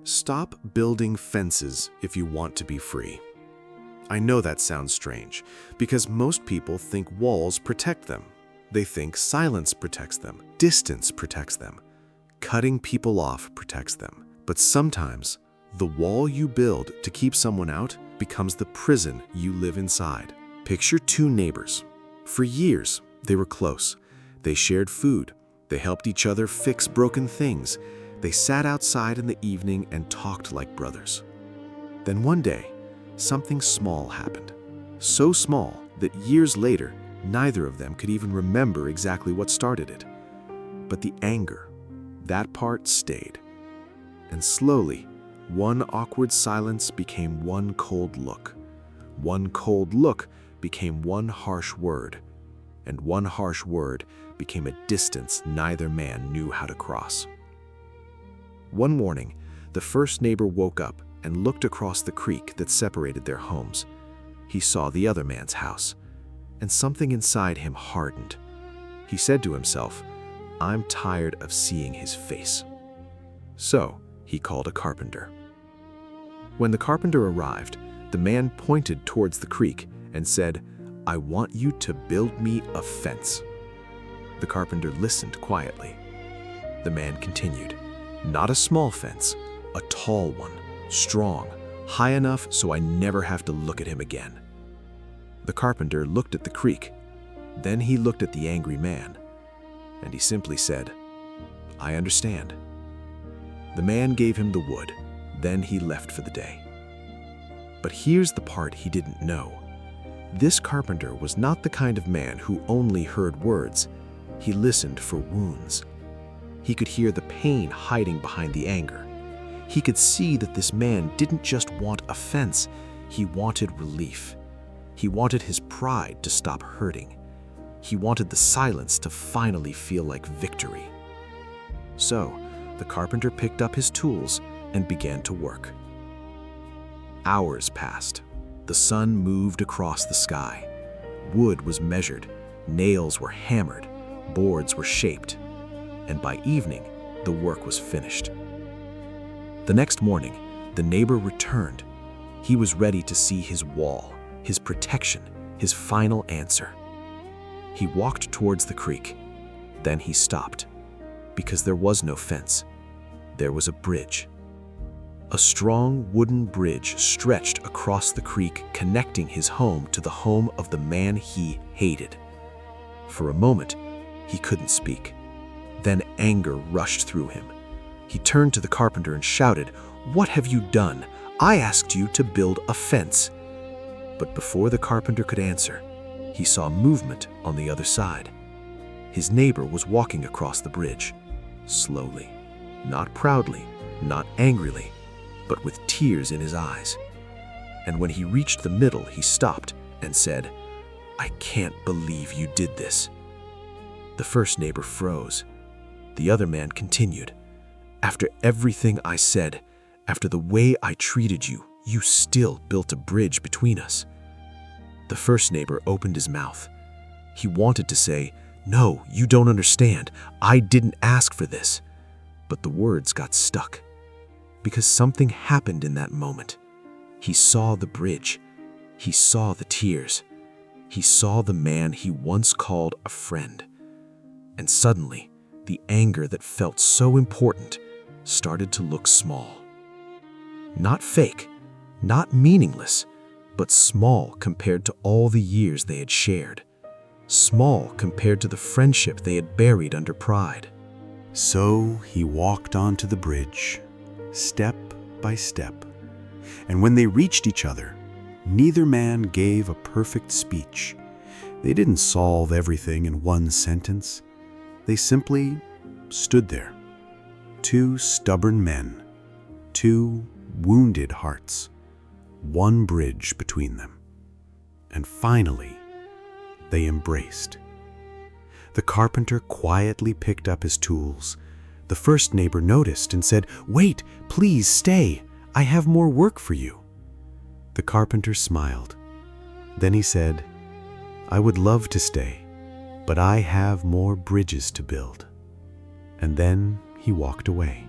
Stop building fences if you want to be free. I know that sounds strange, because most people think walls protect them. They think silence protects them, distance protects them, cutting people off protects them. But sometimes, the wall you build to keep someone out becomes the prison you live inside. Picture two neighbors. For years, they were close. They shared food. They helped each other fix broken things. They sat outside in the evening and talked like brothers. Then one day, something small happened. So small that years later, neither of them could even remember exactly what started it. But the anger, that part stayed. And slowly, one awkward silence became one cold look. One cold look became one harsh word. And one harsh word became a distance neither man knew how to cross. One morning, the first neighbor woke up and looked across the creek that separated their homes. He saw the other man's house, and something inside him hardened. He said to himself, "I'm tired of seeing his face." So he called a carpenter. When the carpenter arrived, the man pointed towards the creek and said, "I want you to build me a fence." The carpenter listened quietly. The man continued, "Not a small fence, a tall one, strong, high enough so I never have to look at him again." The carpenter looked at the creek. Then he looked at the angry man, and he simply said, "I understand." The man gave him the wood. Then he left for the day. But here's the part he didn't know. This carpenter was not the kind of man who only heard words. He listened for wounds. He could hear the pain hiding behind the anger. He could see that this man didn't just want a fence, he wanted relief. He wanted his pride to stop hurting. He wanted the silence to finally feel like victory. So, the carpenter picked up his tools and began to work. Hours passed. The sun moved across the sky. Wood was measured, nails were hammered, boards were shaped, and by evening, the work was finished. The next morning, the neighbor returned. He was ready to see his wall, his protection, his final answer. He walked towards the creek. Then he stopped, because there was no fence. There was a bridge. A strong wooden bridge stretched across the creek, connecting his home to the home of the man he hated. For a moment, he couldn't speak. Then anger rushed through him. He turned to the carpenter and shouted, "What have you done? I asked you to build a fence." But before the carpenter could answer, he saw movement on the other side. His neighbor was walking across the bridge, slowly, not proudly, not angrily, but with tears in his eyes. And when he reached the middle, he stopped and said, "I can't believe you did this." The first neighbor froze. The other man continued, "After everything I said, after the way I treated you, you still built a bridge between us." The first neighbor opened his mouth. He wanted to say, "No, you don't understand. I didn't ask for this." But the words got stuck. Because something happened in that moment. He saw the bridge. He saw the tears. He saw the man he once called a friend. And suddenly, the anger that felt so important started to look small. Not fake, not meaningless, but small compared to all the years they had shared. Small compared to the friendship they had buried under pride. So he walked onto the bridge, step by step. And when they reached each other, neither man gave a perfect speech. They didn't solve everything in one sentence. They simply stood there. Two stubborn men, two wounded hearts, one bridge between them. And finally, they embraced. The carpenter quietly picked up his tools. The first neighbor noticed and said, "Wait, please stay. I have more work for you." The carpenter smiled. Then he said, "I would love to stay, but I have more bridges to build." And then he walked away.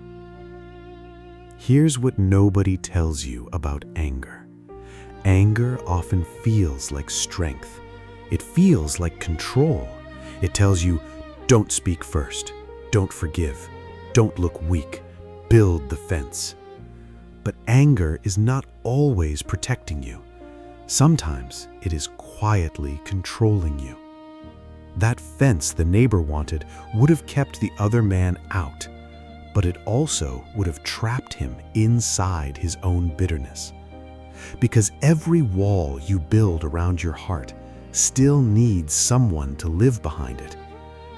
Here's what nobody tells you about anger. Anger often feels like strength. It feels like control. It tells you, don't speak first, don't forgive, don't look weak, build the fence. But anger is not always protecting you. Sometimes it is quietly controlling you. That fence the neighbor wanted would have kept the other man out, but it also would have trapped him inside his own bitterness. Because every wall you build around your heart still needs someone to live behind it.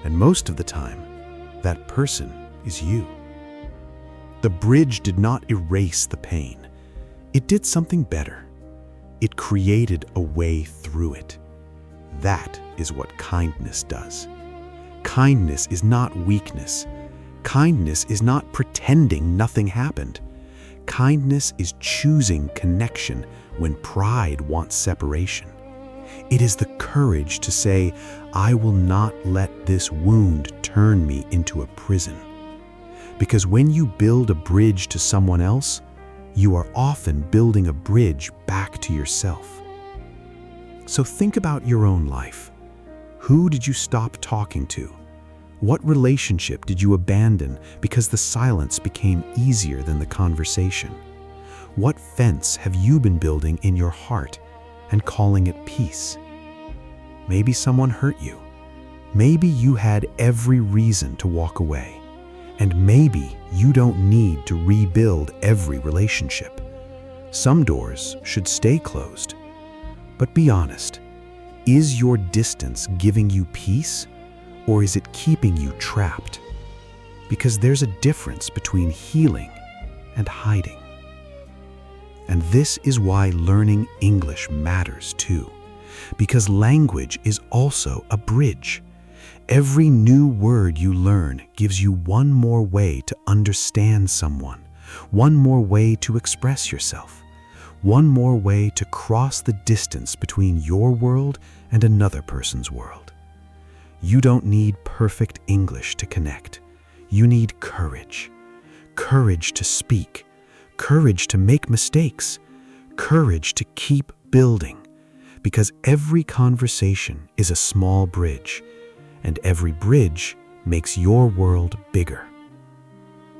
And most of the time, that person is you. The bridge did not erase the pain. It did something better. It created a way through it. That is what kindness does. Kindness is not weakness. Kindness is not pretending nothing happened. Kindness is choosing connection when pride wants separation. It is the courage to say, I will not let this wound turn me into a prison. Because when you build a bridge to someone else, you are often building a bridge back to yourself. So think about your own life. Who did you stop talking to? What relationship did you abandon because the silence became easier than the conversation? What fence have you been building in your heart and calling it peace? Maybe someone hurt you. Maybe you had every reason to walk away. And maybe you don't need to rebuild every relationship. Some doors should stay closed. But be honest, is your distance giving you peace, or is it keeping you trapped? Because there's a difference between healing and hiding. And this is why learning English matters too, because language is also a bridge. Every new word you learn gives you one more way to understand someone, one more way to express yourself, one more way to cross the distance between your world and another person's world. You don't need perfect English to connect. You need courage. Courage to speak. Courage to make mistakes. Courage to keep building. Because every conversation is a small bridge, and every bridge makes your world bigger.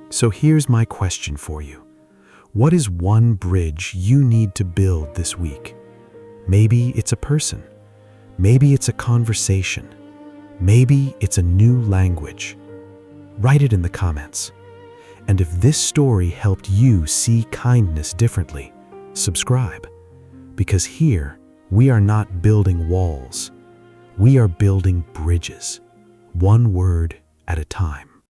So here's my question for you. What is one bridge you need to build this week? Maybe it's a person. Maybe it's a conversation. Maybe it's a new language. Write it in the comments. And if this story helped you see kindness differently, subscribe. Because here, we are not building walls. We are building bridges, one word at a time.